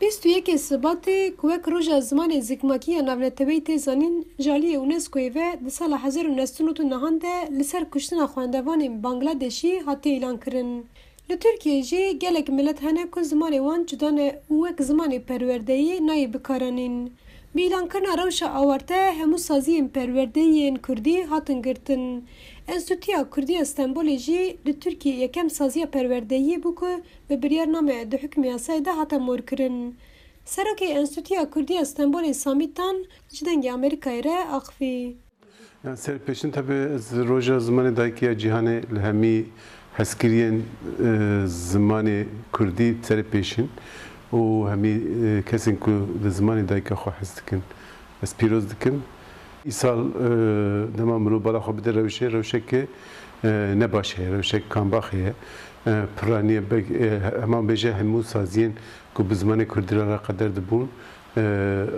21 Şubatê ku wek roja zimanê zikmakiya navneteweyî tê zanîn, jaliyê UNESCOyê ve di sala 1999 de li ser kuştina xwendevanên Bangladeşî hatiye îlan kirin. Li Tirkiyeyê jî gelek millet hene ku zimanê wan cuda ne û wek zimanê perwerdeyî nayê bikaranîn. Bi îlankirina rewşa awarte hemû saziyên perwerdeyî yên Kurdî hatin girtin. Enstitûya Kurdî ya Stenbolê jî li Tirkiyeyê yekem saziya perwerdeyî bû ku bi biryarname di hukmê yasayê de hate morkirin. Serokê Enstitûya Kurdî ya Stenbolê Samî Tan ji dengê Amerîkayê re axivî. Yani serpêşin tabii roja zimanê dahikiya cîhanê li hemî hezkiriyên zimanê Kurdî serpêşin û hemî kesên ku li zimanê dahikiya xwe hez dikin ez pîroz dikim. Îsal dema mirov bala xwe bide rewşekê ne baş heye, rewşek kambax heye. Piraniye heman bêje hemû saziyên ku bi zimanê Kurdî re qeder dibûn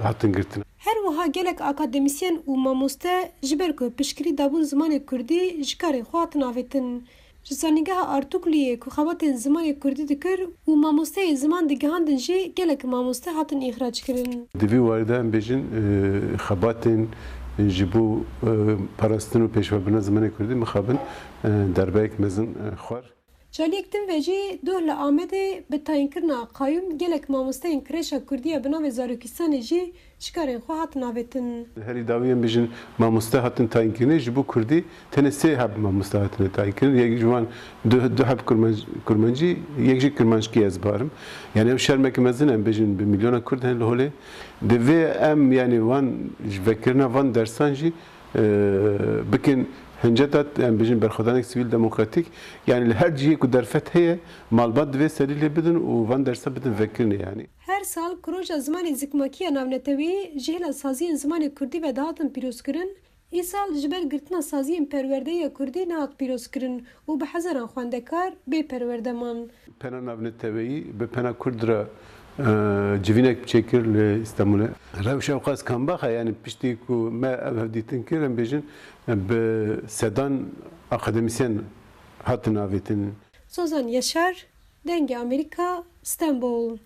hatin girtin. Her wiha gelek akademisyen û mamoste ji ber ku piştgirî dabûn zimanê Kurdî ji karên xwe hatin avêtin. Ji zanîngeha Artukliyê ku xewatên zimanê Kurdî dikir û mamosteyê ziman digihandin jî gelek mamoste hatin îxrac kirin. Di vî warî de em bêjin xebatên ji bo parastin û pêşvebirina zimanê Kurdî mixabin derbeyek mezin xwar. Caliyek din ve jî doh li Amedê bi tayînkirina qayûm gelek mamosteyên Kirêşa Kurdî ya bi navê Zarokîstanê jî ji karên xwe hatin avêtin. Herî dawî em bêjin mamoste hatin tayînkirinê ji bo Kurdî tenê sê heb mamoste hatine tayînkirin. Yek ji wan du heb Kurmancî, yek jî Kurmanckî ez barim. Yani ev şermekî mezin em bêjin bi milyona Kurd hene li holê. Divê em yani wan ji vekirina van dersan jî bikin hinceta em bêjin berxwedanek sivîl demokratîk yani li her cihê ku derfet heye malbat divê serî lê bidin û van dersa bidin vekirinê yani. Her sal proja zimanê zikmakiya navnetewî ji hêla saziyên zimanê Kurdî ve dahatin pîrozkirin, îsal ji ber girtina saziyên perwerdeyiya Kurdî nehat pîrozkirin û bi hezaran xwendekar bê perwerdeman. Pena navneteweyî bi pena Kurd re civînek çêkir li İstanbulê. Rewşa xas kambaxa yani piştî ku me ev hevdîtin kir em bêjin bi sedan akademisyen hatin avêtin. Sozan Yaşar, Dengê Amerîka, İstanbul.